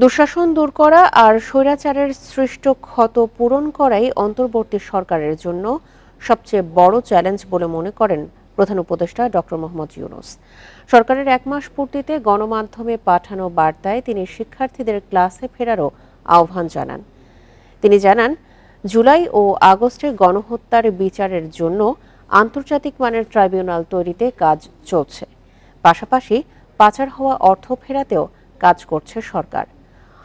দুঃশাসন দূর করা আর স্বৈরাচারের সৃষ্ট ক্ষত পূরণ করাই অন্তর্বর্তী সরকারের জন্য সবচেয়ে বড় চ্যালেঞ্জ বলে মনে করেন প্রধান উপদেষ্টা ডক্টর মোহাম্মদ ইউনূস। সরকারের 1 মাস পূর্তিতে গণমাধ্যমে পাঠানো বার্তায় তিনি শিক্ষার্থীদের ক্লাসে ফেরারও আহ্বান জানান। তিনি জানান, জুলাই ও আগস্টের গণহত্যার বিচারের জন্য আন্তর্জাতিক মানের ট্রাইব্যুনাল তৈরিতে কাজ চলছে। পাশাপাশি পাচার হওয়া অর্থ ফেরাতেও কাজ করছে সরকার।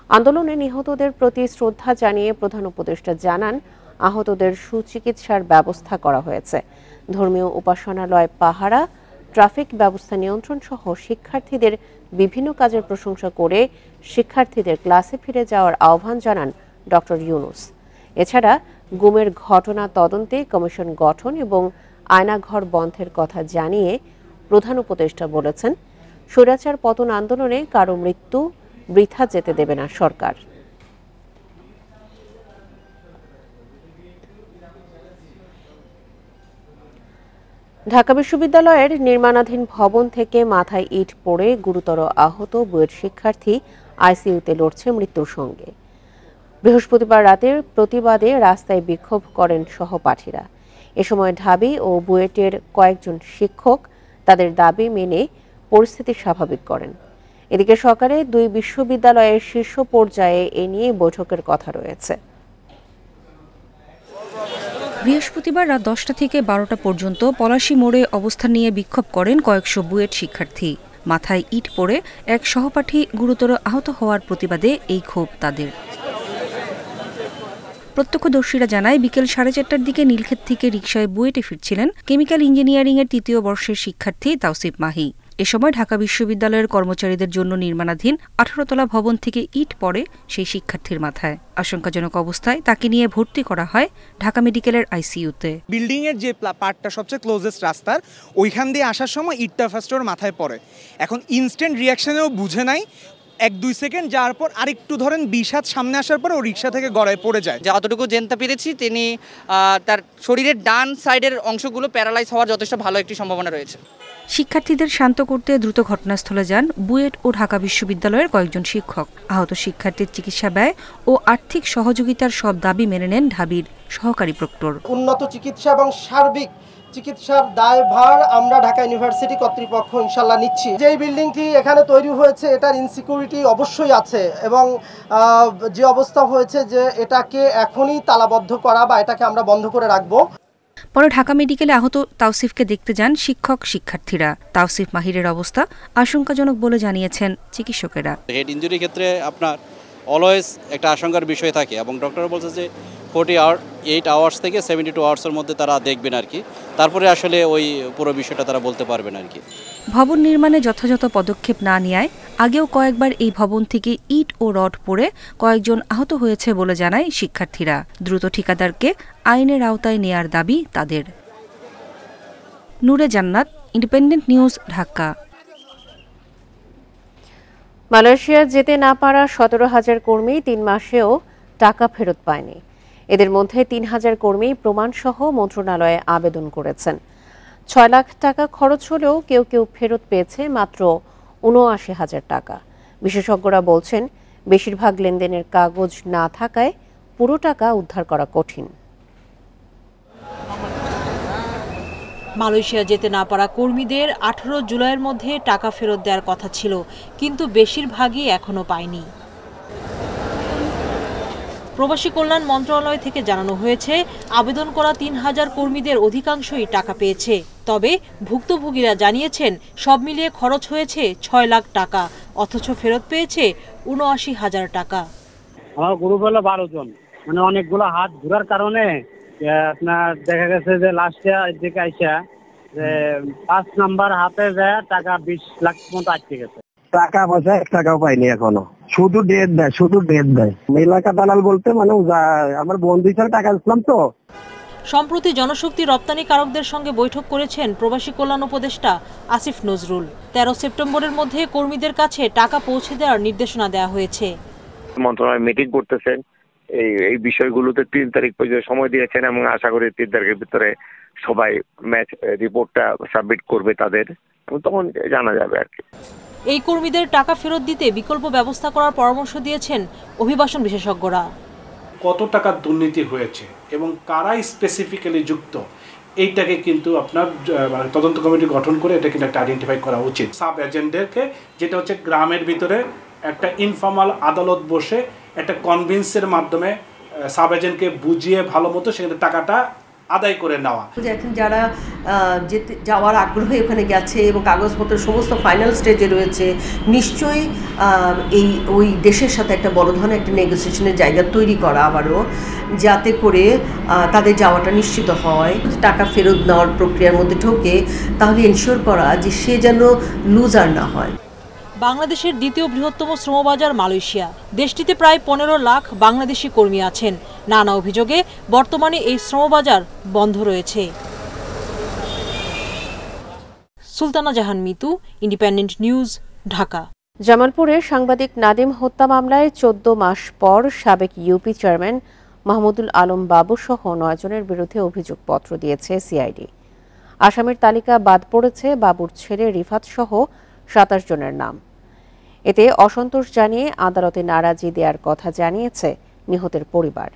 আন্দোলনে নিহতদের প্রতি শ্রদ্ধা জানিয়ে প্রধান উপদেষ্টা জানান, আহতদের সুচিকিৎসার ব্যবস্থা করা হয়েছে। ধর্মীয় উপাসনালয় পাহারা, ট্রাফিক ব্যবস্থা নিয়ন্ত্রণ সহ শিক্ষার্থীদের বিভিন্ন কাজের প্রশংসা করে শিক্ষার্থীদের ক্লাসে ফিরে যাওয়ার আহ্বান জানান ডক্টর ইউনূস। এছাড়া গুমের ঘটনা তদন্তে কমিশন গঠন এবং আয়নাঘর বন্ধের কথা জানিয়ে প্রধান উপদেষ্টা বলেছেন, স্বৈরাচার পতন আন্দোলনে কারো মৃত্যু বৃথা যেতে দেবে না সরকার। ঢাকা বিশ্ববিদ্যালয়ের নির্মাণাধীন ভবন থেকে মাথায় ইট পড়ে গুরুতর আহত বুয়েট শিক্ষার্থী আইসিইউতে লড়ছে মৃত্যুর সঙ্গে। বৃহস্পতিবার রাতের প্রতিবাদে রাস্তায় বিক্ষোভ করেন সহপাঠীরা। এ সময় ঢাবি ও বুয়েটের কয়েকজন শিক্ষক তাদের দাবি মেনে পরিস্থিতি স্বাভাবিক করেন। এদিকে সকালে 2 বিশ্ববিদ্যালয়ের শীর্ষ পর্যায়ে এ নিয়ে বৈঠকের কথা রয়েছে। বৃহস্পতিবার রাত 10টা থেকে 12টা পর্যন্ত পলাশী মোড়ে অবস্থান নিয়ে বিক্ষোভ করেন কয়েকশো বুয়েট শিক্ষার্থী। মাথায় ইট পড়ে এক সহপাঠী গুরুতর আহত হওয়ার প্রতিবাদে এই ক্ষোভ তাদের। প্রত্যক্ষদর্শীরা জানায়, বিকেল 4:30টার দিকে নীলক্ষেত থেকে রিকশায় বুয়েটে ফিরছিলেন কেমিক্যাল ইঞ্জিনিয়ারিংয়ের 3য় বর্ষের শিক্ষার্থী তাওসিফ মাহি। এ সময় ঢাকা বিশ্ববিদ্যালয়ের কর্মচারীদের জন্য নির্মাণাধীন 18 তলা ভবন থেকে ইট পড়ে সেই শিক্ষার্থীর মাথায়। আশঙ্কাজনক অবস্থায় তাকে নিয়ে ভর্তি করা হয় ঢাকা মেডিকেলের আইসিইউতে। বিল্ডিং এর যে পার্টটা সবচেয়ে ক্লোজেস্ট রাস্তার, ওইখান দিয়ে আসার সময় ইটটা ফার্স্ট ওর মাথায় পড়ে। এখন ইনস্ট্যান্ট রিয়াকশনেও বুঝে নাই, 1-2 সেকেন্ড যাওয়ার পর আরেকটু ধরেন 20 হাত সামনে আসার পর ও রিক্সা থেকে গড়ায় পড়ে যায়। যতটুকু জানতে পেরেছি, তিনি তার শরীরের ডান সাইডের অংশগুলো প্যারালাইজ হওয়ার যথেষ্ট ভালো একটি সম্ভাবনা রয়েছে। শিক্ষার্থীদের শান্ত করতে দ্রুত ঘটনাস্থলে যান বুয়েট ও ঢাকা বিশ্ববিদ্যালয়ের কয়েকজন শিক্ষক। আহত শিক্ষার্থীর চিকিৎসা ব্যয় ও আর্থিক সহযোগিতার সব দাবি মেনে নেন ঢাবির সহকারী প্রক্টর। উন্নত চিকিৎসা এবং সার্বিক চিকিৎসার দায়ভার আমরা ঢাকা ইউনিভার্সিটি কর্তৃপক্ষ ইনশাল্লাহ নিচ্ছি। যেই বিল্ডিংটি এখানে তৈরি হয়েছে এটার ইনসিকিউরিটি অবশ্যই আছে এবং যে অবস্থা হয়েছে যে এটাকে এখনই তালাবদ্ধ করা বা এটাকে আমরা বন্ধ করে রাখবো। পরে ঢাকা মেডিকেলে আহত তাওসিফকে দেখতে যান শিক্ষক শিক্ষার্থীরা। তাওসিফ মাহিরের অবস্থা আশঙ্কাজনক বলে জানিয়েছেন চিকিৎসকেরা। হেড ইনজুরির ক্ষেত্রে আপনার অলওয়েজ একটা আশঙ্কার বিষয় থাকে এবং ডক্টর বলছে যে 48 আওয়ার্স থেকে 72 আওয়ার্সের মধ্যে তারা দেখবেন আর কি, তারপরে আসলে ওই পুরো বিষয়টা তারা বলতে পারবেন আর কি। ভবন নির্মাণে যথাযথ পদক্ষেপ না নেওয়ায় আগেও কয়েকবার এই ভবন থেকে ইট ও রড পড়ে কয়েকজন আহত হয়েছে বলে জানায় শিক্ষার্থীরা। দ্রুত ঠিকাদারকে আইনের আওতায় নেয়ার দাবি তাদের। নূরে জান্নাত, ইন্ডিপেন্ডেন্ট নিউজ, ঢাকা। মালয়েশিয়া যেতে না পারা 17,000 কর্মী 3 মাসেও টাকা ফেরত পায়নি। এদের মধ্যে 3,000 কর্মী প্রমাণসহ মন্ত্রণালয়ে আবেদন করেছেন। 6 লাখ টাকা খরচ হলেও কেউ কেউ ফেরত পেয়েছে মাত্র 79,000 টাকা। বিশেষজ্ঞরা বলছেন, বেশিরভাগ লেনদেনের কাগজ না থাকায় পুরো টাকা উদ্ধার করা কঠিন। মালয়েশিয়া যেতে না পারা কর্মীদের 18 জুলাইয়ের মধ্যে টাকা ফেরত দেওয়ার কথা ছিল, কিন্তু বেশিরভাগই এখনো পায়নি। প্রবাসী কল্যাণ মন্ত্রণালয় থেকে জানানো হয়েছে, আবেদন করা 3,000 কর্মীদের অধিকাংশই টাকা পেয়েছে। তবে ভুক্তভোগীরা জানিয়েছেন, সব মিলিয়ে খরচ হয়েছে 6 লাখ টাকা, অথচ ফেরত পেয়েছে 79,000 টাকা। আমার গ্রুপ হলো 12 জন, মানে অনেকগুলো হাত ঘোরার কারণে আপনার দেখা গেছে যে লাস্টে দিকে আইসা যে 5 নাম্বার হাতে যায় টাকা 20 লাখ মতো আটকে গেছে। টাকা পয়সা 1 টাকাও পাইনি এখনো, শুধু ডেট দেয়। এলাকা দালাল বলতে মানে আমার বন্ধু হিসাবে টাকা দিলাম তো। সম্প্রতি জনশক্তি রপ্তানিকারকদের সঙ্গে বৈঠক করেছেন প্রবাসী কল্যাণ উপদেষ্টা আসিফ নজরুল। 13 সেপ্টেম্বরের মধ্যে কর্মীদের কাছে টাকা পৌঁছে দেওয়ার নির্দেশনা দেওয়া হয়েছে। মন্ত্রণালয় মিটিং করতেছেন, এই বিষয়গুলোতে 3 তারিখ পর্যন্ত সময় দিয়েছেন এবং আশা করি 3 তারিখের ভিতরে সবাই ম্যাচ রিপোর্টটা সাবমিট করবে তাদের, তখন জানা যাবে আর কি। এই কর্মীদের টাকা ফেরত দিতে বিকল্প ব্যবস্থা করার পরামর্শ দিয়েছেন অভিবাসন বিশেষজ্ঞরা। কত টাকা দুর্নীতি হয়েছে এবং কারা স্পেসিফিক্যালি যুক্ত এইটাকে কিন্তু আপনার তদন্ত কমিটি গঠন করে এটা কিন্তু একটা আইডেন্টিফাই করা উচিত। সাব এজেন্টদেরকে, যেটা হচ্ছে গ্রামের ভিতরে একটা ইনফর্মাল আদালত বসে একটা কনভিন্সের মাধ্যমে সাব এজেন্টকে বুঝিয়ে ভালো মতো সেখানে টাকাটা আদায় করে নেওয়া। যারা যাওয়ার আগ্রহে ওখানে গেছে এবং কাগজপত্র সমস্ত ফাইনাল স্টেজে রয়েছে, নিশ্চয়ই ওই দেশের সাথে একটা বড় ধরনের একটা নেগোসিয়েশনের জায়গা তৈরি করা আবারও, যাতে করে তাদের যাওয়াটা নিশ্চিত হয়। টাকা ফেরত নেওয়ার প্রক্রিয়ার মধ্যে ঢোকে তাহলে এনশিওর করা যে সে যেন লুজার না হয়। বাংলাদেশের দ্বিতীয় বৃহত্তম শ্রমবাজার মালয়েশিয়া। দেশটিতে প্রায় 15 লাখ বাংলাদেশি কর্মী আছেন। নানা অভিযোগে বর্তমানে এই শ্রমবাজার বন্ধ রয়েছে। সুলতানা জাহান মিতু, ইন্ডিপেন্ডেন্ট নিউজ, ঢাকা। জামালপুরে সাংবাদিক নাদিম হত্যা মামলায় 14 মাস পর সাবেক ইউপি চেয়ারম্যান মাহমুদুল আলম বাবু সহ 9 জনের বিরুদ্ধে অভিযোগপত্র দিয়েছে সিআইডি। আসামির তালিকা বাদ পড়েছে বাবুর ছেলে রিফাত সহ 27 জনের নাম। এতে অসন্তোষ জানিয়ে আদালতে নারাজি দেওয়ার কথা জানিয়েছে নিহতের পরিবার।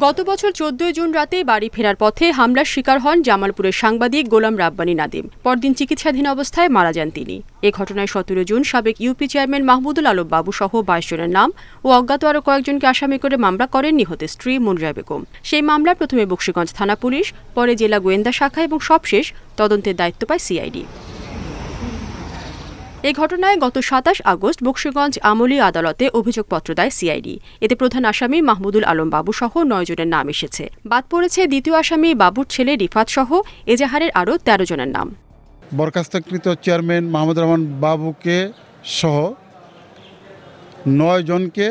গত বছর 14 জুন রাতে বাড়ি ফেরার পথে হামলার শিকার হন জামালপুরের সাংবাদিক গোলাম রাব্বানী নাদিম। পরদিন চিকিৎসাধীন অবস্থায় মারা যান তিনি। এ ঘটনায় 17 জুন সাবেক ইউপি চেয়ারম্যান মাহমুদুল আলম বাবু সহ 22 জনের নাম ও অজ্ঞাত আরও কয়েকজনকে আসামি করে মামলা করেন নিহতের স্ত্রী মুনরা বেগম। সেই মামলায় প্রথমে বকশীগঞ্জ থানা পুলিশ, পরে জেলা গোয়েন্দা শাখা এবং সবশেষ তদন্তের দায়িত্ব পায় সিআইডি। এই ঘটনায় গত 27 আগস্ট বকশীগঞ্জ আমলি আদালতে অভিযোগপত্র দেয় সিআইডি। এতে প্রধান আসামি মাহমুদুল আলম বাবু সহ 9 জনের নাম এসেছে। বাদ পড়েছে দ্বিতীয় আসামি বাবুর ছেলে রিফাত সহ এজাহারের আরও 13 জনের নাম। বরখাস্তকৃত চেয়ারম্যান মাহমুদুর রহমান বাবুকে সহ 9 জনকে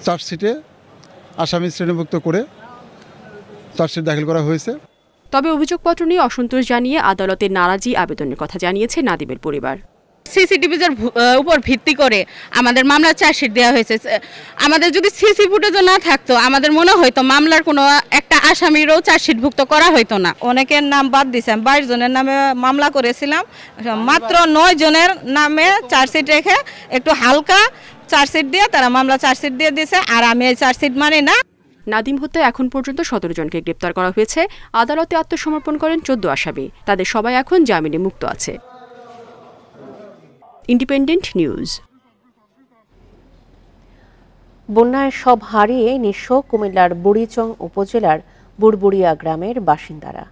চার্জশিটে আসামি শ্রেণীভুক্ত করে চার্জশিট দাখিল করা হয়েছে। তবে অভিযোগপত্র নিয়ে অসন্তোষ জানিয়ে আদালতে নারাজি আবেদনের কথা জানিয়েছে নাদিমের পরিবার। সিসিটিভির উপর ভিত্তি করে আমাদের মামলার চার্জশিট দেওয়া হয়েছে। আমাদের যদি সিসি ফুটেজও না থাকতো আমাদের মনে হয়তো মামলার কোনো একটা আসামিরও চার্জশিটভুক্ত করা হয়তো না। অনেকের নাম বাদ দিয়েছেন, 22 জনের নামে মামলা করেছিলাম, মাত্র 9 জনের নামে চার্জশিট রেখে একটু হালকা চার্জশিট দিয়ে তারা মামলা চার্জশিট দিয়ে দিয়েছে। আর আমি এই চার্জশিট মানি না। নাদিম হত্যায় এখন পর্যন্ত 17 জনকে গ্রেপ্তার করা হয়েছে। আদালতে আত্মসমর্পণ করেন 14 আসামি। তাদের সবাই এখন জামিনে মুক্ত আছে। Independent news. বন্যায় সব হারিয়ে নিঃস্ব কুমিল্লার বুড়িচং উপজেলার বুড়বুড়িয়া গ্রামের বাসিন্দারা।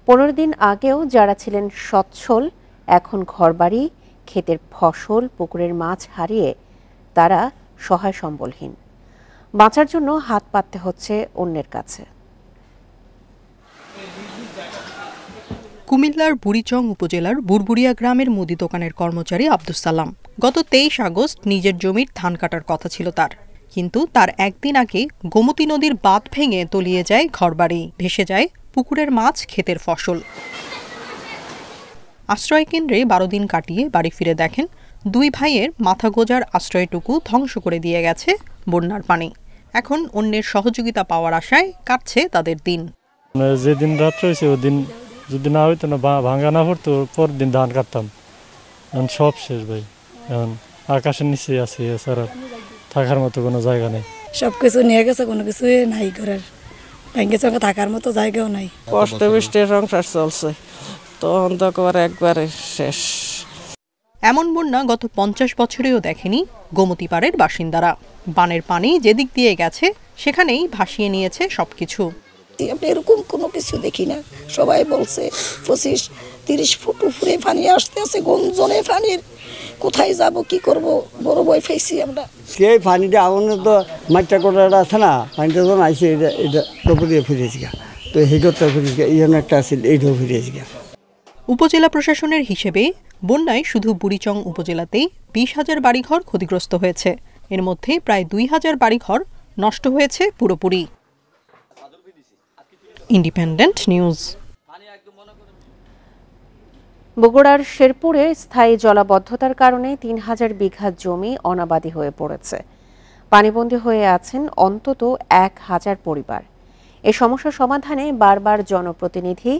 15 দিন আগেও যারা ছিলেন সচ্ছল, এখন ঘরবাড়ি, ক্ষেতের ফসল, পুকুরের মাছ হারিয়ে তারা সহায় সম্বলহীন। বাঁচার জন্য হাত পাততে হচ্ছে অন্যের কাছে। কুমিল্লার বুড়িচং উপজেলার বুড়বুড়িয়া গ্রামের মুদি দোকানের কর্মচারী আব্দুস সালাম। গত 23 আগস্ট নিজের জমির ধান কাটার কথা ছিল তার, কিন্তু তার একদিন আগে গোমতী নদীর বাঁধ ভেঙে তলিয়ে যায় ঘরবাড়ি, ভেসে যায় পুকুরের মাছ, ক্ষেতের ফসল। আশ্রয় কেন্দ্রে 12 দিন কাটিয়ে বাড়ি ফিরে দেখেন 2 ভাইয়ের মাথা গোজার আশ্রয়টুকু ধ্বংস করে দিয়ে গেছে বন্যার পানি। এখন অন্যের সহযোগিতা পাওয়ার আশায় কাটছে তাদের দিন। যেদিন রাত্রে হয়েছে ওদিন যদি না হইতো না, ভাঙা না পড়তো, পরের দিন ধান কাটতাম। এখন সব শেষ ভাই, এখন আকাশের নিচে আছি, এছাড়া থাকার মতো কোনো জায়গা নেই। সবকিছু নিয়ে গেছে, কোনো কিছু নাই ঘরের, ভেঙে চঙ্গে থাকার মতো জায়গাও নাই। কষ্ট বৃষ্টির সংসার চলছে, তখন তো একবারে শেষ। এমন বন্যা গত 50 বছরেও দেখেনি গোমতী পাড়ের বাসিন্দারা। বানের পানি যেদিক দিয়ে গেছে সেখানেই ভাসিয়ে নিয়েছে সবকিছু। আমরা এরকম কোনো কিছু দেখি না। সবাই বলছে 25-30 ফুট উপরে পানি আসতে আছে, গঞ্জনে পানির, কোথায় যাব কি করব, বড় ভয় পেয়েছি আমরা। এই পানিটা আমাদের তো মাঠটা কোটাটা আছে না, পানিটা যখন আইসে এটা ডুবুরিয়ে ফিরেছি গা, তো হেগরটা ফিরেছি, এই জন্য একটা আছে এইটাও ফিরেছি গা। উপজেলা প্রশাসনের হিসেবে বন্যায় শুধু বুড়িচং উপজেলাতেই 20,000 বাড়িঘর ক্ষতিগ্রস্ত হয়েছে। এর মধ্যে প্রায় 2,000 বাড়িঘর নষ্ট হয়েছে পুরোপুরি। Independent news. বগুড়ার শেরপুরে স্থায়ী জলাবদ্ধতার কারণে 3,000 বিঘা জমি অনাবাদি হয়ে পড়েছে। পানিবন্দী হয়ে আছেন অন্তত 1,000 পরিবার। এ সমস্যা সমাধানে বারবার জনপ্রতিনিধি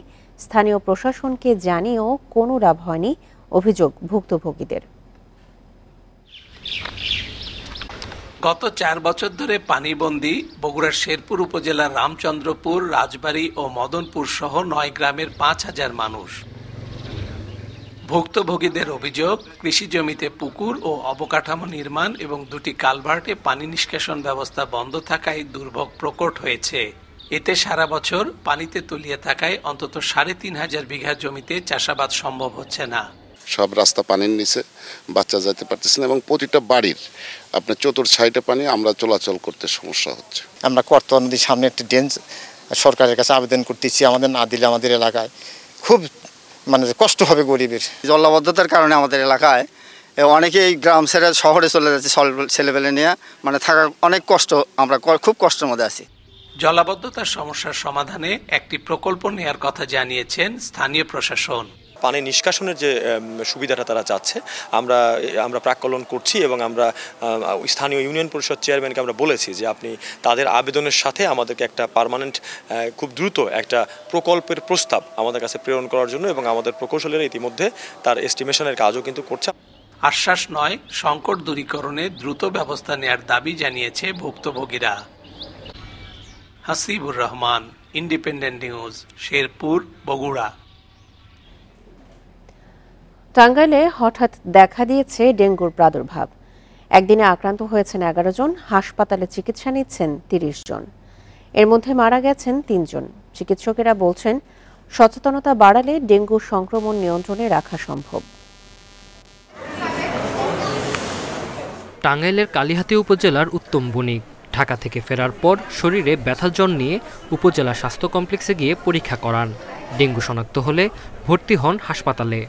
স্থানীয় প্রশাসনকে জানিয়েও কোনো লাভ হয়নি অভিযোগ ভুক্তভোগীদের। গত 4 বছর ধরে পানিবন্দী বগুড়ার শেরপুর উপজেলার রামচন্দ্রপুর, রাজবাড়ী ও মদনপুর সহ 9 গ্রামের 5000 মানুষ। ভুক্তভোগীদের অভিযোগ, কৃষি জমিতে পুকুর ও অবকাঠামো নির্মাণ এবং 2টি কালভার্টে পানি নিষ্কাশন ব্যবস্থা বন্ধ থাকায় দুর্ভোগ প্রকট হয়েছে। এতে সারা বছর পানিতে তলিয়ে থাকায় অন্তত 3500 বিঘা জমিতে চাষাবাদ সম্ভব হচ্ছে না। সব রাস্তা পানির নিচে, বাচ্চা যেতে পারতেছে না এবং প্রতিটা বাড়ির আপনার চতুর্থ পানি, আমরা চলাচল করতে সমস্যা হচ্ছে। আমরা করতোয়া নদীর সামনে একটি ড্রেন সরকারের কাছে আবেদন করতেছি, আমাদের না দিলে আমাদের এলাকায় খুব কষ্ট হবে গরিবের। জলাবদ্ধতার কারণে আমাদের এলাকায় অনেকেই গ্রাম ছেড়ে শহরে চলে যাচ্ছে ছেলেপেলে নিয়ে, থাকার অনেক কষ্ট, আমরা খুব কষ্টের মধ্যে আছি। জলাবদ্ধতার সমস্যার সমাধানে একটি প্রকল্প নেয়ার কথা জানিয়েছেন স্থানীয় প্রশাসন। পানি নিষ্কাশনের যে সুবিধাটা তারা চাচ্ছে আমরা প্রাক্কলন করছি এবং আমরা স্থানীয় ইউনিয়ন পরিষদ চেয়ারম্যানকে আমরা বলেছি যে আপনি তাদের আবেদনের সাথে আমাদেরকে একটা পার্মানেন্ট খুব দ্রুত একটা প্রকল্পের প্রস্তাব আমাদের কাছে প্রেরণ করার জন্য, এবং আমাদের প্রকৌশলীরা ইতিমধ্যে তার এস্টিমেশনের কাজও কিন্তু করছে। আশ্বাস নয়, সংকট দূরীকরণে দ্রুত ব্যবস্থা নেয়ার দাবি জানিয়েছে ভুক্তভোগীরা। Hasibur Rahman, independent news, Sherpur, Bogura. টাঙ্গাইলে হঠাৎ দেখা দিয়েছে ডেঙ্গুর প্রাদুর্ভাব। একদিনে আক্রান্ত হয়েছেন 11 জন, হাসপাতালে চিকিৎসা নিচ্ছেন 30 জন। এর মধ্যে মারা গেছেন 3 জন। চিকিৎসকেরা বলছেন, সচেতনতা বাড়ালে ডেঙ্গু সংক্রমণ নিয়ন্ত্রণে রাখা সম্ভব। টাঙ্গাইলের কালিহাতী উপজেলার উত্তম বণিক ঢাকা থেকে ফেরার পর শরীরে ব্যথার জ্বর নিয়ে উপজেলা স্বাস্থ্য কমপ্লেক্সে গিয়ে পরীক্ষা করান। ডেঙ্গু শনাক্ত হলে ভর্তি হন হাসপাতালে।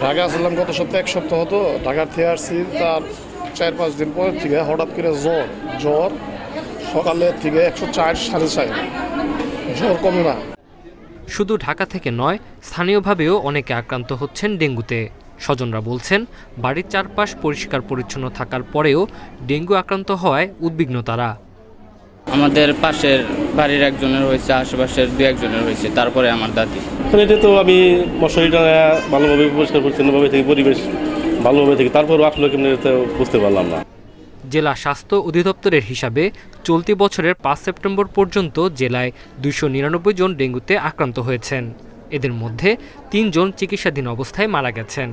ঢাকা আসলাম গত সপ্তাহে, 1 সপ্তাহ হতো ঢাকার থেকে আসছি। তার 4-5 দিন পর থেকে হঠাৎ করে জ্বর সকালে থেকে 104, 4.5, জ্বর কমে না। শুধু ঢাকা থেকে নয়, স্থানীয়ভাবেও অনেকে আক্রান্ত হচ্ছেন ডেঙ্গুতে। স্বজনরা বলছেন, বাড়ির চারপাশ পরিষ্কার পরিচ্ছন্ন থাকার পরেও ডেঙ্গু আক্রান্ত হওয়ায় উদ্বিগ্ন তারা। আমাদের পাশের বাড়ির একজনের হয়েছে, আশেপাশের 2-1 জনের হয়েছে, তারপরে আমার দাদি। এটা তো আমি মশারিটা ভালোভাবে পরিষ্কার পরিচ্ছন্নভাবে থেকে পরিবেশ ভালোভাবে থেকে তারপরও আসলে কেমন বুঝতে পারলাম না। জেলা স্বাস্থ্য অধিদপ্তরের হিসাবে চলতি বছরের 5 সেপ্টেম্বর পর্যন্ত জেলায় 299 জন ডেঙ্গুতে আক্রান্ত হয়েছেন। এদের মধ্যে 3 জন চিকিৎসাধীন অবস্থায় মারা গেছেন।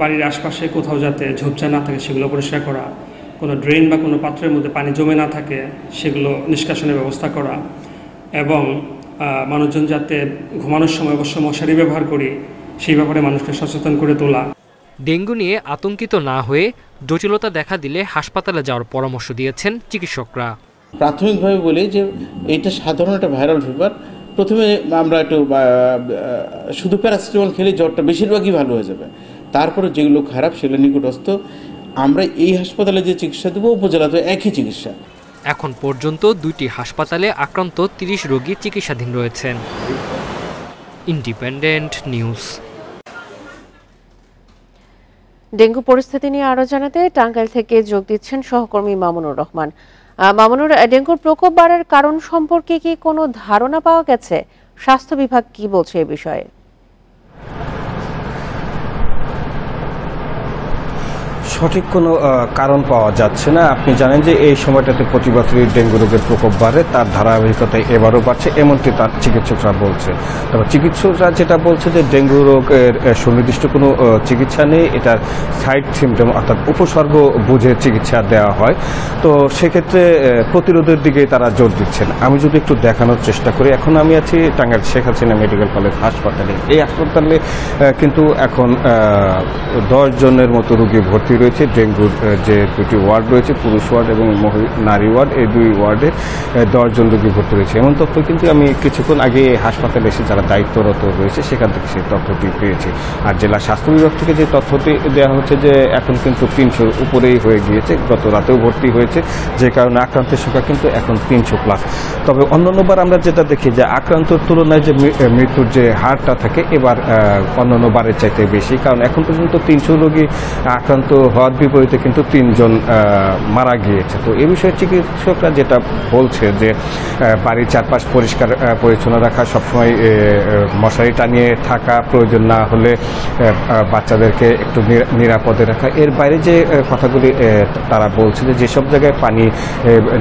বাড়ির আশপাশে কোথাও যাতে ঝোপঝাড় না থাকে সেগুলো পরিষ্কার করা, কোনো ড্রেন বা কোনো পাত্রের মধ্যে পানি জমে না থাকে সেগুলো নিষ্কাশনের ব্যবস্থা করা, এবং মানুষজন যাতে ঘুমানোর সময় অবশ্য মশারি ব্যবহার করি সেই ব্যাপারে মানুষকে সচেতন করে তোলা। ডেঙ্গু নিয়ে আতঙ্কিত না হয়ে জটিলতা দেখা দিলে হাসপাতালে যাওয়ার পরামর্শ দিয়েছেন চিকিৎসকরা। প্রাথমিকভাবে বলি যে এটা সাধারণ একটা ভাইরাল ফিভার। প্রথমে আমরা একটু শুধু প্যারাসিটামল খেলে জ্বরটা বেশিরভাগই ভালো হয়ে যাবে। তারপরে যেগুলো খারাপ সেগুলো নিকটস্থ আমরা এই হাসপাতালে যে চিকিৎসা দেবো, উপজেলাতে একই চিকিৎসা। এখন পর্যন্ত 2টি হাসপাতালে আক্রান্ত 30 রোগী চিকিৎসাধীন রয়েছেন। Independent news. ডেঙ্গু পরিস্থিতি নিয়ে আরো জানাতে টাঙ্গাইল থেকে যোগ দিচ্ছেন সহকর্মী মামুনুর রহমান। মামুনুর, ডেঙ্গুর প্রকোপ বাড়ার কারণ সম্পর্কে কি কোনো ধারণা পাওয়া গেছে? স্বাস্থ্য বিভাগ কি বলছে এ বিষয়ে? সঠিক কোনো কারণ পাওয়া যাচ্ছে না। আপনি জানেন যে এই সময়টাতে প্রতি বছরই ডেঙ্গু রোগের প্রকোপ বাড়ে, তার ধারাবাহিকতায় এবারও বাড়ছে, এমনটি তার চিকিৎসকরা বলছে। তবে চিকিৎসকরা যেটা বলছে যে ডেঙ্গু রোগের সুনির্দিষ্ট কোনো চিকিৎসা নেই, এটার সাইড সিমটম অর্থাৎ উপসর্গ বুঝে চিকিৎসা দেওয়া হয়। তো সেক্ষেত্রে প্রতিরোধের দিকে তারা জোর দিচ্ছেন। আমি যদি একটু দেখানোর চেষ্টা করি, এখন আমি আছি টাঙ্গাইল শেখ হাসিনা মেডিকেল কলেজ হাসপাতালে। এই হাসপাতালে কিন্তু এখন 10 জনের মতো রোগী ভর্তি রয়েছে। ডেঙ্গুর যে 2টি ওয়ার্ড রয়েছে, পুরুষ ওয়ার্ড এবং নারী ওয়ার্ড, এই 2 ওয়ার্ডে 10 জন রোগী ভর্তি রয়েছে। এমন তথ্য কিন্তু আমি কিছুক্ষণ আগে হাসপাতালে এসে যারা দায়িত্বরত রয়েছে সেখান থেকে সেই তথ্যটি পেয়েছি। আর জেলা স্বাস্থ্য বিভাগ থেকে যে তথ্যটি দেওয়া হচ্ছে যে এখন কিন্তু 300 উপরেই হয়ে গিয়েছে, গত রাতেও ভর্তি হয়েছে, যে কারণে আক্রান্তের সংখ্যা কিন্তু এখন 300+। তবে অন্যান্যবার আমরা যেটা দেখি যে আক্রান্তর তুলনায় যে মৃত্যুর যে হারটা থাকে এবার অন্যান্য বারের চাইতে বেশি, কারণ এখন পর্যন্ত 300 রোগী আক্রান্ত হওয়ার বিপরীতে কিন্তু 3 জন মারা গিয়েছে। তো এই বিষয়ে চিকিৎসকরা যেটা বলছে যে বাড়ির চারপাশ পরিষ্কার পরিচ্ছন্ন রাখা, সবসময় মশারি টানিয়ে থাকা, প্রয়োজন না হলে বাচ্চাদেরকে একটু নিরাপদে রাখা। এর বাইরে যে কথাগুলি তারা বলছে যে যেসব জায়গায় পানি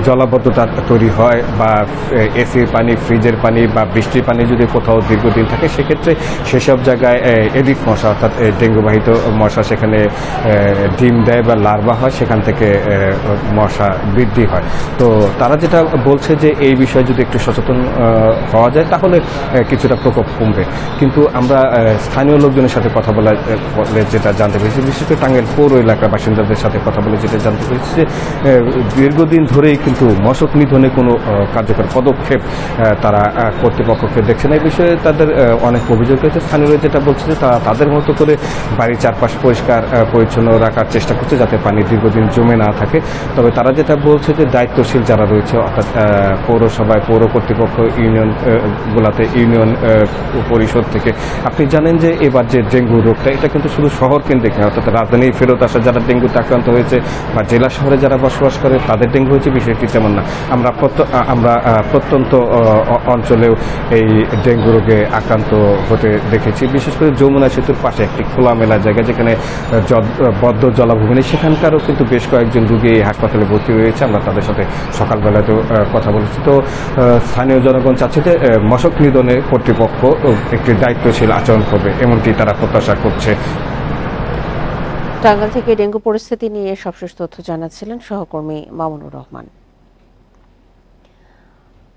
জলাবদ্ধতা তৈরি হয় বা এসির পানি, ফ্রিজের পানি বা বৃষ্টির পানি যদি কোথাও দীর্ঘদিন থাকে, সেক্ষেত্রে সেসব জায়গায় এডিস মশা অর্থাৎ ডেঙ্গুবাহিত মশা সেখানে ডিম দেয় বা লার্ভা হয়, সেখান থেকে মশা বৃদ্ধি হয়। তো তারা যেটা বলছে যে এই বিষয়ে যদি একটু সচেতন হওয়া যায় তাহলে কিছুটা প্রকোপ কমবে। কিন্তু আমরা স্থানীয় লোকজনের সাথে কথা বলে যেটা জানতে পেরেছি, বিশেষ করে টাঙ্গাইল পৌর এলাকার বাসিন্দাদের সাথে কথা বলে যেটা জানতে পেরেছি যে দীর্ঘদিন ধরেই কিন্তু মশক নিধনে কোনো কার্যকর পদক্ষেপ তারা কর্তৃপক্ষকে দেখছে না। এই বিষয়ে তাদের অনেক অভিযোগ রয়েছে। স্থানীয় যেটা বলছে যে তারা তাদের মতো করে বাড়ির চারপাশ পরিষ্কার পরিচ্ছন্ন রাখার চেষ্টা করছে যাতে পানি দীর্ঘদিন জমে না থাকে। তবে তারা যেটা বলছে যে দায়িত্বশীল যারা রয়েছে অর্থাৎ পৌরসভায় পৌর কর্তৃপক্ষ, ইউনিয়ন গুলাতে ইউনিয়ন পরিষদ থেকে, আপনি জানেন যে এবার যে ডেঙ্গু রোগটা এটা কিন্তু শুধু শহর কেন্দ্রিক নয়, অর্থাৎ রাজধানী ফেরত আসা যারা ডেঙ্গুতে আক্রান্ত হয়েছে বা জেলা শহরে যারা বসবাস করে তাদের ডেঙ্গু হয়েছে, বিষয়টি তেমন না। আমরা প্রত্যন্ত অঞ্চলেও এই ডেঙ্গু রোগে আক্রান্ত হতে দেখেছি। বিশেষ করে যমুনা সেতুর পাশে একটি খোলামেলা জায়গা যেখানে বদ্ধ জলাভূমি নেই, সেখানকারও কিন্তু বেশ কয়েকজন রোগী হাসপাতালে ভর্তি রয়েছে। আমরা তাদের সাথে সকালবেলাতেও কথা বলেছি। তো স্থানীয় জনগণ চাচ্ছে যে মশক নিধনে কর্তৃপক্ষ একটি দায়িত্বশীল আচরণ করবে, এমনটি তারা প্রত্যাশা করছে। টাঙ্গাইল থেকে ডেঙ্গু পরিস্থিতি নিয়ে সবশেষ তথ্য জানাচ্ছিলেন সহকর্মী মামুনুর রহমান।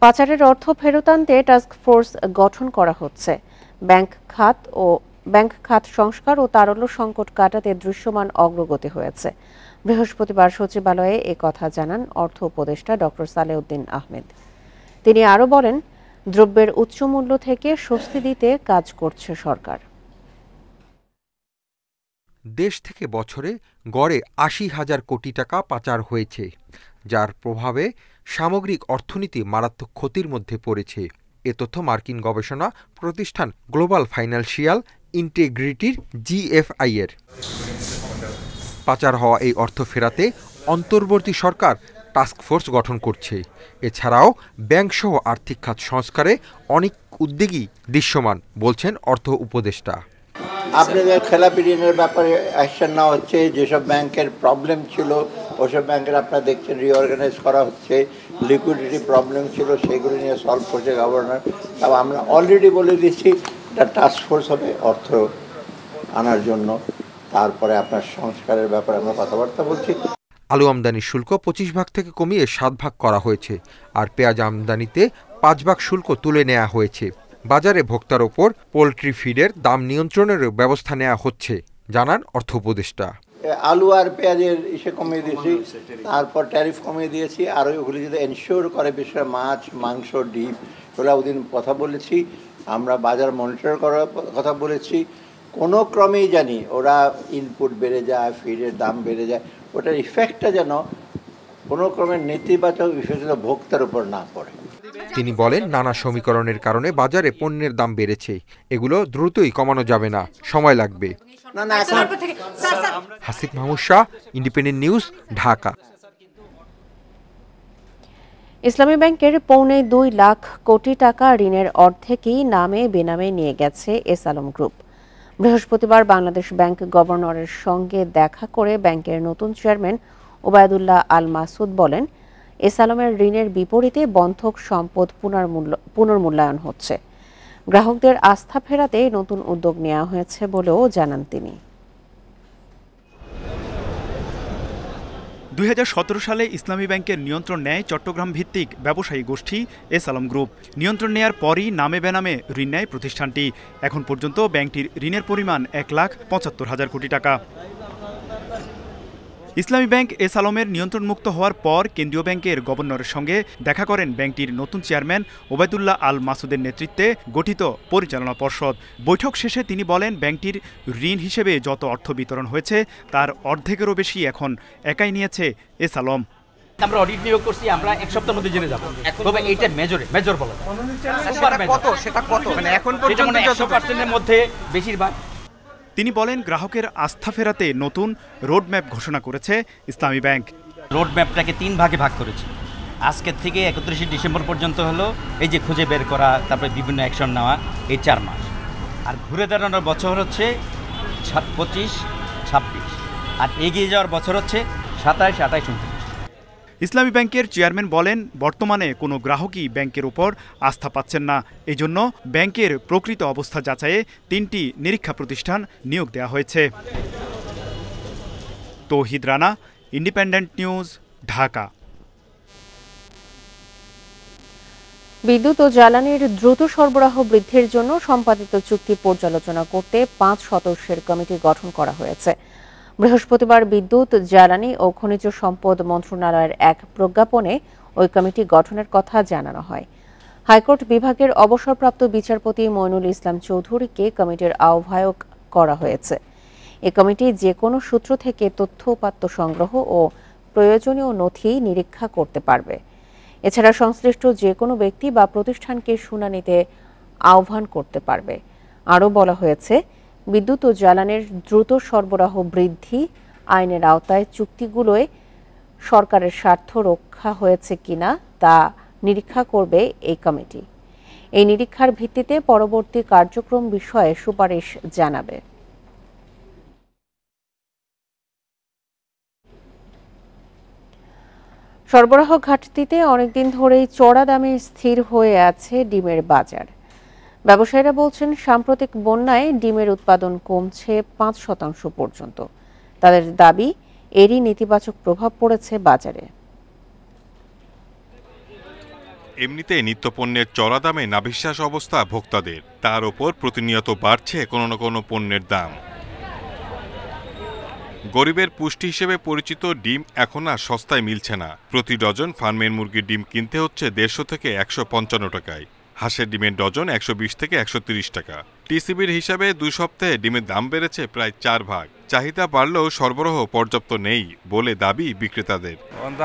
পাচারের অর্থ ফেরত আনতে টাস্ক ফোর্স গঠন করা হচ্ছে। ব্যাংক খাত সংস্কার ও তারল্য সংকট কাটাতে দৃশ্যমান অগ্রগতি হয়েছে। বৃহস্পতিবার সচিবালয়ে এ কথা জানান অর্থ উপদেষ্টা ডক্টর সালেউদ্দিন আহমেদ। তিনি আরও বলেন, দ্রব্যের উচ্চ মূল্য থেকে স্বস্তি দিতে কাজ করছে সরকার। দেশ থেকে বছরে গড়ে ৮০,০০০ কোটি টাকা পাচার হয়েছে, যার প্রভাবে সামগ্রিক অর্থনীতি মারাত্মক ক্ষতির মধ্যে পড়েছে। এ তথ্য মার্কিন গবেষণা প্রতিষ্ঠান গ্লোবাল ফাইন্যান্সিয়াল ইন্টিগ্রিটির GFI এর। পাচার হওয়া এই অর্থ ফেরাতে অন্তর্বর্তী সরকার টাস্ক ফোর্স গঠন করছে। এছাড়াও ব্যাংকসহ আর্থিক খাত সংস্কারে অনেক উদ্যোগী দৃশ্যমান, বলছেন অর্থ উপদেষ্টা। আপনাদের খেলাপি ঋণের ব্যাপারে অ্যাকশন নেওয়া হচ্ছে। যেসব ব্যাংকের প্রবলেম ছিল ওসব ব্যাংকের আপনারা দেখছেন রিঅর্গানাইজ করা হচ্ছে। লিকুইডিটি প্রবলেম ছিল সেগুলো নিয়ে সলভ করছে গভর্নর। তবে আমরা অলরেডি বলে দিচ্ছি একটা টাস্ক ফোর্স হবে অর্থ আনার জন্য। তারপরে আপনার সংস্কারের ব্যাপারে আমরা কথাবার্তা বলছি। আলু আমদানির শুল্ক 25 ভাগ থেকে কমিয়ে 7 ভাগ করা হয়েছে, আর পেঁয়াজ আমদানিতে 5 ভাগ শুল্ক তুলে নেওয়া হয়েছে। বাজারে ভোক্তার ওপর পোলট্রি ফিডের দাম নিয়ন্ত্রণের ব্যবস্থা নেওয়া হচ্ছে, জানান অর্থ উপদেষ্টা। আলু আর পেঁয়াজের ইসে কমিয়ে দিয়েছি, তারপর ট্যারিফ কমিয়ে দিয়েছি। আর ওইগুলি যদি এনশিওর করে, বিশেষ করে মাছ, মাংস, ডিম, ওগুলো ওদিন কথা বলেছি। আমরা বাজার মনিটর করার কথা বলেছি। কোনো ক্রমেই জানি ওরা ইনপুট বেড়ে যায়, ফিডের দাম বেড়ে যায়, ওটার ইফেক্টটা যেন কোনো ক্রমে নেতিবাচক বিষয়টা ভোক্তার উপর না পড়ে। তিনি বলেন, নানা সমীকরণের কারণে বাজারে পণ্যের দাম বেড়েছে, এগুলো দ্রুতই কমানো যাবে না, সময় লাগবে। Hasib Mahmud Shah, independent news, Dhaka. ইসলামী ব্যাংকের 2.25 লাখ কোটি টাকা ঋণের অর্ধেকই নামে বেনামে নিয়ে গেছে এস আলম গ্রুপ। বৃহস্পতিবার বাংলাদেশ ব্যাংক গভর্নরের সঙ্গে দেখা করে ব্যাংকের নতুন চেয়ারম্যান ওবায়দুল্লাহ আল মাসুদ বলেন, এস আলমের ঋণের বিপরীতে বন্ধক সম্পদ পুনর্মূল্যায়ন হচ্ছে। গ্রাহকদের আস্থা ফেরাতে নতুন উদ্যোগ নেওয়া হয়েছে বলেও জানান তিনি। 2017 সালে ইসলামী ব্যাংকের নিয়ন্ত্রণ নেয় চট্টগ্রাম ভিত্তিক ব্যবসায়ী গোষ্ঠী এস আলম গ্রুপ। নিয়ন্ত্রণ নেয়ার পরই নামে বেনামে ঋণ নেয় প্রতিষ্ঠানটি। এখন পর্যন্ত ব্যাংকটির ঋণের পরিমাণ 1,75,000 কোটি টাকা। ইসলামী ব্যাংক এস আলমের নিয়ন্ত্রণমুক্ত হওয়ার পর কেন্দ্রীয় ব্যাংকের গভর্নরের সঙ্গে দেখা করেন ব্যাংকটির নতুন চেয়ারম্যান ওবায়দুল্লাহ আল মাসুদের নেতৃত্বে গঠিত পরিচালনা পর্ষদ। বৈঠক শেষে তিনি বলেন, ব্যাংকটির ঋণ হিসেবে যত অর্থ বিতরণ হয়েছে তার অর্ধেকেরও বেশি এখন একাই নিয়েছে এস আলম। আমরা অডিট নিয়োগ করছি, আমরা এক সপ্তাহের মধ্যে জেনে যাব। তবে এইটা মেজর বলা যায়। কত সেটা কত মানে এখন পর্যন্ত 100% এর মধ্যে বেশিরভাগ তিনি বলেন, গ্রাহকের আস্থা ফেরাতে নতুন রোডম্যাপ ঘোষণা করেছে ইসলামী ব্যাংক। রোডম্যাপটাকে 3 ভাগে ভাগ করেছে। আজকের থেকে 31 ডিসেম্বর পর্যন্ত হলো এই যে খুঁজে বের করা, তারপরে বিভিন্ন অ্যাকশন নেওয়া, এই 4 মাস। আর ঘুরে দাঁড়ানোর বছর হচ্ছে 25, 26, আর এগিয়ে যাওয়ার বছর হচ্ছে 27, 28, 29। ইসলামী ব্যাংকের চেয়ারম্যান বলেন, বর্তমানে কোনো গ্রাহকই ব্যাংকের উপর আস্থা পাচ্ছেন না। এজন্য ব্যাংকের প্রকৃত অবস্থা যাচাইয়ে 3টি নিরীক্ষা প্রতিষ্ঠান নিয়োগ দেওয়া হয়েছে। তৌহিদ রানা, ইন্ডিপেন্ডেন্ট নিউজ, ঢাকা। বিদ্যুৎ ও জ্বালানির দ্রুত সরবরাহ বৃদ্ধির জন্য সম্পাদিত চুক্তি পর্যালোচনা করতে 5 সদস্যের কমিটি গঠন করা হয়েছে। বৃহস্পতিবার বিদ্যুৎ, জ্বালানি ও খনিজ সম্পদ মন্ত্রণালয়ের এক প্রজ্ঞাপনে ওই কমিটি গঠনের কথা জানানো হয়। হাইকোর্ট বিভাগের অবসরপ্রাপ্ত বিচারপতি মইনুল ইসলাম চৌধুরীকে কমিটির আহ্বায়ক করা হয়েছে। এ কমিটি যে কোনো সূত্র থেকে তথ্য উপাত্ত সংগ্রহ ও প্রয়োজনীয় নথি নিরীক্ষা করতে পারবে। এছাড়া সংশ্লিষ্ট যে কোনো ব্যক্তি বা প্রতিষ্ঠানকে শুনানিতে আহ্বান করতে পারবে। আরও বলা হয়েছে, বিদ্যুৎ ও জ্বালানির দ্রুত সরবরাহ বৃদ্ধি আইনের আওতায় চুক্তিগুলোয় সরকারের স্বার্থ রক্ষা হয়েছে কিনা তা নিরীক্ষা করবে এই কমিটি। এই নিরীক্ষার ভিত্তিতে পরবর্তী কার্যক্রম বিষয়ে সুপারিশ জানাবে। সরবরাহ ঘাটতিতে অনেকদিন ধরেই চড়া দামে স্থির হয়ে আছে ডিমের বাজার। ব্যবসায়ীরা বলছেন, সাম্প্রতিক বন্যায় ডিমের উৎপাদন কমছে 5% পর্যন্ত। তাদের দাবি, এরই নেতিবাচক প্রভাব পড়েছে বাজারে। এমনিতে নিত্যপণ্যের চড়া দামে নাভিশ্বাস অবস্থা ভোক্তাদের, তার ওপর প্রতিনিয়ত বাড়ছে কোনো না কোনো পণ্যের দাম। গরিবের পুষ্টি হিসেবে পরিচিত ডিম এখন আর সস্তায় মিলছে না। প্রতি ডজন ফার্মের মুরগির ডিম কিনতে হচ্ছে 150 থেকে 155 টাকায়। হাঁসের ডিমের ডজন 120 থেকে 130 টাকা। টিসিবির হিসাবে 2 সপ্তাহে ডিমের দাম বেড়েছে প্রায় 4 ভাগ। চাহিদা বাড়লেও সরবরাহ পর্যাপ্ত নেই বলে দাবি বিক্রেতাদের।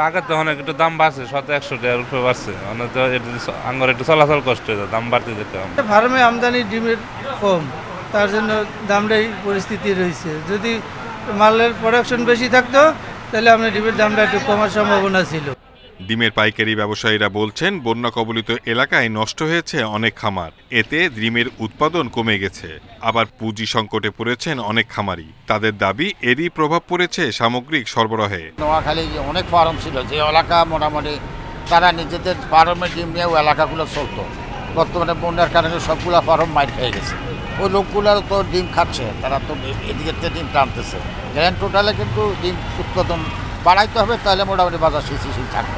আগে তো অনেক একটু দাম বাড়ছে, 100-100 টাকার উপরে বাড়ছে, আঙ্গর একটু চলাচল কষ্ট হয়ে দাম বাড়তে যেতে হবে। ফার্মে আমদানি ডিমের কম, তার জন্য দামটাই পরিস্থিতি রয়েছে। যদি মালের প্রোডাকশন বেশি থাকতো তাহলে আমরা ডিমের দামটা একটু কমার সম্ভাবনা ছিল। ডিমের পাইকারি ব্যবসায়ীরা বলছেন, বন্যা কবলিত এলাকায় নষ্ট হয়েছে অনেক খামার, এতে ডিমের উৎপাদন কমে গেছে। আবার পুঁজি সংকটে পড়েছেন অনেক খামারি। তাদের দাবি, এরই প্রভাব পড়েছে সামগ্রিক সরবরাহে। নোয়াখালী অনেক ফার্ম ছিল, যে এলাকা মোটামুটি তারা নিজেদের ফার্মের ডিম নিয়ে ওই এলাকাগুলো চলতো। বর্তমানে বন্যার কারণে সবগুলো ফার্ম মাইর খেয়ে গেছে। ওই লোকগুলো তো ডিম খাচ্ছে, তারা তো এদিকে ডিম টানতেছে। গ্র্যান্ড টোটালে কিন্তু ডিম উৎপাদন বাড়াইতে হবে, তাহলে মোটামুটি বাজার স্থিতিশীল থাকবে।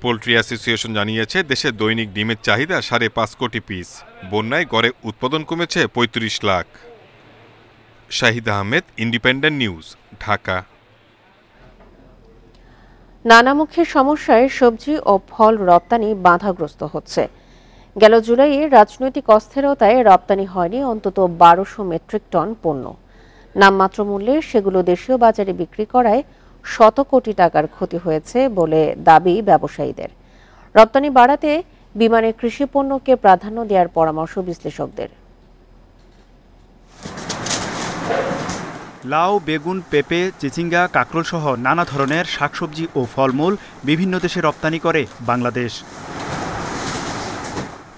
পোল্ট্রি অ্যাসোসিয়েশন জানিয়েছে, দেশে দৈনিক ডিমের চাহিদা 5.5 কোটি পিস। বন্যায় গড়ে উৎপাদন কমেছে 35 লাখ। Shahid Ahmed, independent news, Dhaka. নানামুখী সমস্যায় সবজি ও ফল রপ্তানি বাধাগ্রস্ত হচ্ছে। গেল জুলাইয়ে রাজনৈতিক অস্থিরতায় রপ্তানি হয়নি অন্তত 1200 মেট্রিক টন পণ্য। নামমাত্র মূল্যে সেগুলো দেশীয় বাজারে বিক্রি করায় শত কোটি টাকার ক্ষতি হয়েছে বলে দাবি ব্যবসায়ীদের। রপ্তানি বাড়াতে বিমানে কৃষি পণ্যকে প্রাধান্য দেওয়ার পরামর্শ বিশ্লেষকদের। লাউ, বেগুন, পেঁপে, চিচিঙ্গা, কাঁকরোল সহ নানা ধরনের শাকসবজি ও ফলমূল বিভিন্ন দেশে রপ্তানি করে বাংলাদেশ।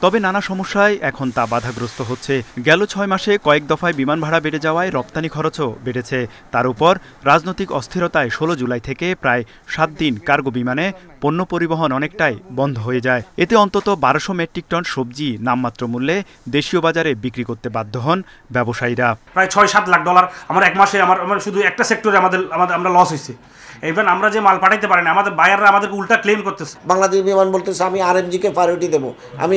তবে নানা সমস্যায় এখন তা বাধাগ্রস্ত হচ্ছে। গেল 6 মাসে কয়েক দফায় বিমান ভাড়া বেড়ে যাওয়ায় রপ্তানি খরচও বেড়েছে। তার উপর রাজনৈতিক অস্থিরতায় 16 জুলাই থেকে প্রায় 7 দিন কার্গো বিমানে পণ্য পরিবহন অনেকটাই বন্ধ হয়ে যায়। এতে অন্তত 1200 মেট্রিক টন সবজি নামমাত্র মূল্যে দেশীয় বাজারে বিক্রি করতে বাধ্য হন ব্যবসায়ীরা। প্রায় 6-7 লাখ ডলার আমার এক মাসে আমার শুধু একটা সেক্টরে আমরা লস হয়েছে। ইভেন আমরা যে মাল পাঠাইতে পারি না, আমাদের বায়াররা আমাদেরকে উল্টা ক্লেম করতেছে। বাংলাদেশ বিমান বলতেছে, আমি আরএমজিকে প্রায়োরিটি দেবো, আমি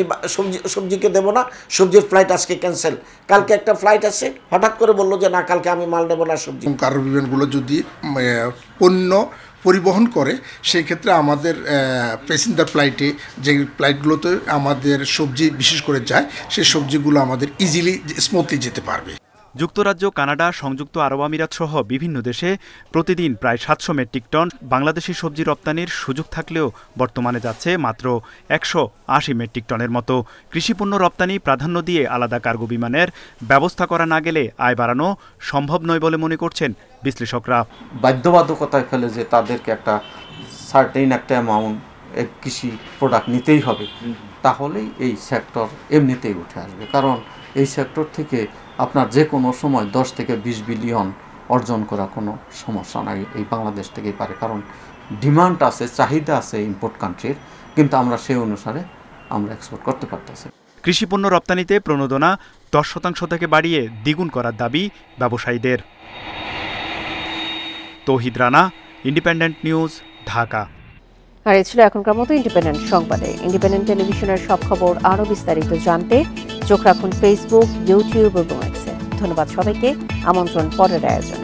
সবজিকে দেবো না, সবজির ফ্লাইট আজকে ক্যান্সেল। কালকে একটা ফ্লাইট আছে, হঠাৎ করে বললো যে না, কালকে আমি মাল নেবো না সবজি। কার্গো বিমানগুলো যদি পণ্য পরিবহন করে, সেই ক্ষেত্রে আমাদের প্যাসেঞ্জার ফ্লাইটে যে ফ্লাইটগুলোতে আমাদের সবজি বিশেষ করে যায়, সেই সবজিগুলো আমাদের ইজিলি স্মুথলি যেতে পারবে। যুক্তরাজ্য, কানাডা, সংযুক্ত আরব আমিরাত সহ বিভিন্ন দেশে প্রতিদিন প্রায় 700 মেট্রিক টন বাংলাদেশি সবজি রপ্তানির সুযোগ থাকলেও বর্তমানে যাচ্ছে মাত্র 180 মেট্রিক টনের মতো। কৃষিপণ্য রপ্তানি প্রাধান্য দিয়ে আলাদা কার্গো বিমানের ব্যবস্থা করা না গেলে আয় বাড়ানো সম্ভব নয় বলে মনে করছেন বিশ্লেষকরা। বাধ্যবাধকতায় ফেলে যে তাদেরকে একটা সার্টেইন একটা অ্যামাউন্ট কৃষি প্রোডাক্ট নিতেই হবে, তাহলেই এই সেক্টর এমনিতেই উঠে আসবে। কারণ এই সেক্টর থেকে আপনার যে কোনো সময় 10 থেকে 20 বিলিয়ন অর্জন করা কোনো সমস্যা নাই, এই বাংলাদেশ থেকেই পারে। কারণ ডিমান্ড আছে, চাহিদা আছে ইম্পোর্ট কান্ট্রির, কিন্তু আমরা সেই অনুসারে আমরা এক্সপোর্ট করতে পারতেছি। কৃষিপণ্য রপ্তানিতে প্রণোদনা 10% থেকে বাড়িয়ে দ্বিগুণ করার দাবি ব্যবসায়ীদের। তৌহিদ রানা, ইন্ডিপেন্ডেন্ট নিউজ, ঢাকা। আর এই ছিল এখনকার মতো ইন্ডিপেন্ডেন্ট সংবাদে। ইন্ডিপেন্ডেন্ট টেলিভিশনের সব খবর আরও বিস্তারিত জানতে চোখ রাখুন ফেসবুক, ইউটিউব এবং এক্সে। ধন্যবাদ সবাইকে। আমন্ত্রণ পরের আয়োজনে।